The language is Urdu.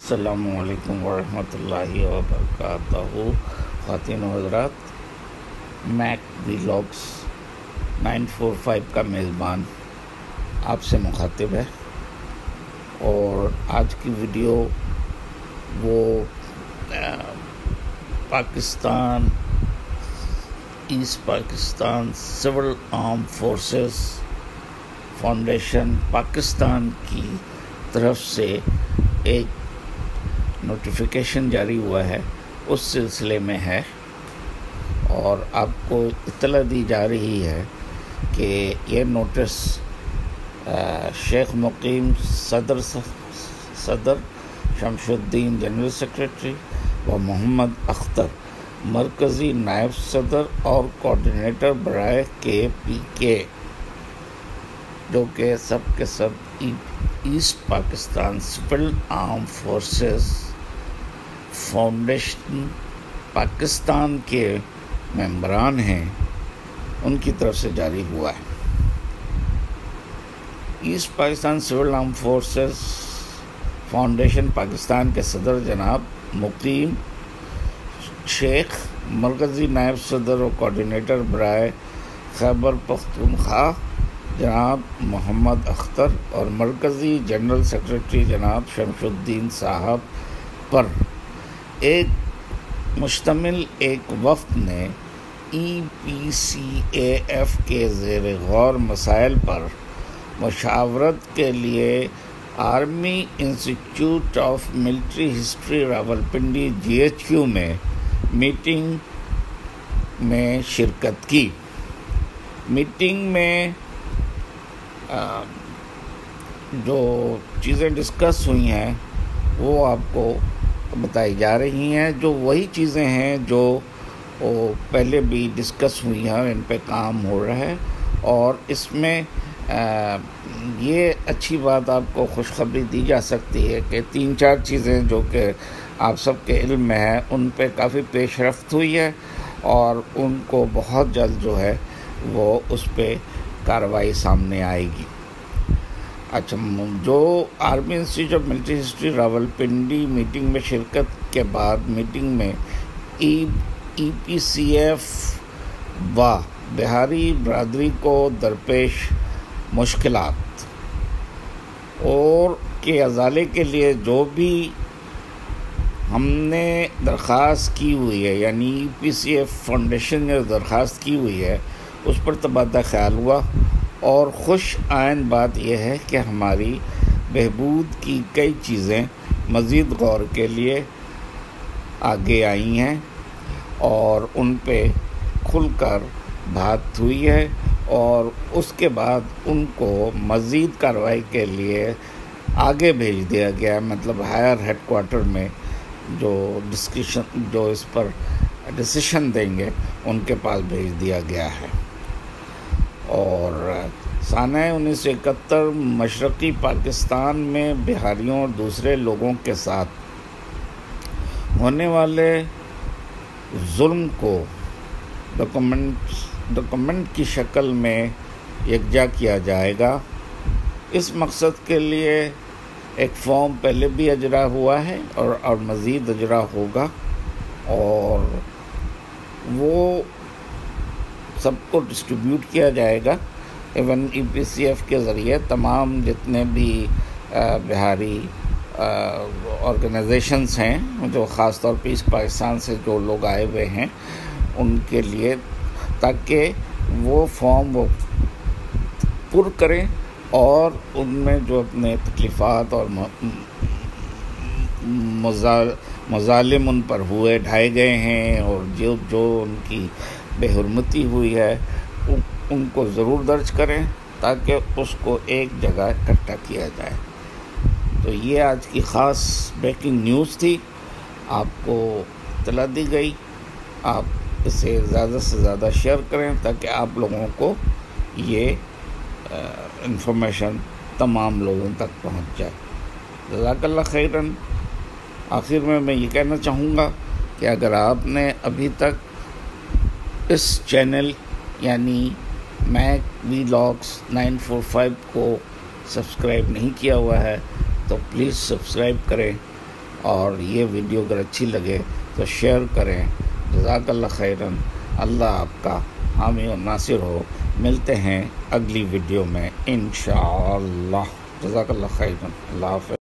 السلام علیکم ورحمۃ اللہ وبرکاتہ۔ خواتین و حضرات، میک ویلاگس 945 کا میزبان آپ سے مخاطب ہے، اور آج کی ویڈیو وہ Pakistan asset Pakistan civil arm forces foundation Pakistan کی طرف سے ایک نوٹیفیکیشن جاری ہوا ہے، اس سلسلے میں ہے، اور آپ کو اطلاع دی جا رہی ہے کہ یہ نوٹس شیخ مقیم صدر شمس الدین جنرل سیکریٹری و محمد اختر مرکزی نائب صدر اور کوآرڈینیٹر برائے KPK، جو کہ سب کے سب asset Pakistan civil arm forces foundation Pakistan کے ممبران ہیں، ان کی طرف سے جاری ہوا ہے۔ Asset Pakistan civil arm forces foundation Pakistan کے صدر جناب مقیم شیخ، مرکزی نائب صدر و کوآرڈینیٹر برائے خیبر پختونخوا جناب محمد اختر اور مرکزی جنرل سیکریٹری جناب شمس الدین صاحب پر مشتمل ایک وفد نے EPCAF کے زیر غور مسائل پر مشاورت کے لیے army institute of military history Rawalpindi GHQ میں میٹنگ میں شرکت کی۔ میٹنگ میں جو چیزیں ڈسکس ہوئی ہیں وہ آپ کو بتائی جا رہی ہیں، جو وہی چیزیں ہیں جو پہلے بھی ڈسکس ہوئی ہیں، ان پہ کام ہو رہا ہے۔ اور اس میں یہ اچھی بات آپ کو خوشخبری دی جا سکتی ہے کہ 3-4 چیزیں جو کہ آپ سب کے علم میں ہیں، ان پہ کافی پیش رفت ہوئی ہے، اور ان کو بہت جلد جو ہے وہ اس پہ کارروائی سامنے آئے گی۔ اچھا، جو army institute of military history Rawalpindi meeting میں شرکت کے بعد میٹنگ میں EPCAF و بہاری برادری کو درپیش مشکلات اور کے ازالے کے لیے جو بھی ہم نے درخواست کی ہوئی ہے، یعنی EPCAF فاؤنڈیشن نے درخواست کی ہوئی ہے، اس پر تبادلہ خیال ہوا، اور خوش آئند بات یہ ہے کہ ہماری بہبود کی کئی چیزیں مزید غور کے لیے آگے آئی ہیں، اور ان پہ کھل کر بات ہوئی ہے، اور اس کے بعد ان کو مزید کارروائی کے لیے آگے بھیج دیا گیا ہے، مطلب ہائر ہیڈ کوارٹر میں جو اس پر ڈسیشن دیں گے ان کے پاس بھیج دیا گیا ہے۔ اور سنہ 1971 مشرقی پاکستان میں بہاریوں اور دوسرے لوگوں کے ساتھ ہونے والے ظلم کو ڈاکومنٹ کی شکل میں یکجا کیا جائے گا۔ اس مقصد کے لیے ایک فارم پہلے بھی اجرا ہوا ہے اور مزید اجرا ہوگا، اور وہ سب کو ڈسٹریبیوٹ کیا جائے گا، ایون EPCAF کے ذریعے تمام جتنے بھی بہاری آرگنائزیشنز ہیں، جو خاص طور پہ اس پاکستان سے جو لوگ آئے ہوئے ہیں ان کے لیے، تاکہ وہ فارم وہ پر کریں، اور ان میں جو اپنے تکلیفات اور مظالم ان پر ہوئے ڈھائے گئے ہیں، اور جو ان کی بے حرمتی ہوئی ہے، ان کو ضرور درج کریں، تاکہ اس کو ایک جگہ اکٹھا کیا جائے۔ تو یہ آج کی خاص بریکنگ نیوز تھی، آپ کو اطلاع دی گئی۔ آپ اسے زیادہ سے زیادہ شیئر کریں تاکہ آپ لوگوں کو یہ انفارمیشن تمام لوگوں تک پہنچ جائے۔ جزاک اللہ خیراً۔ آخر میں یہ کہنا چاہوں گا کہ اگر آپ نے ابھی تک اس چینل یعنی میک ویلاگس 945 کو سبسکرائب نہیں کیا ہوا ہے تو پلیز سبسکرائب کریں، اور یہ ویڈیو اگر اچھی لگے تو شیئر کریں. جزاک اللہ خیراً. اللہ آپ کا حامی و ناصر ہو. ملتے ہیں اگلی ویڈیو میں انشاءاللہ. جزاک اللہ خیراً. اللہ حافظ.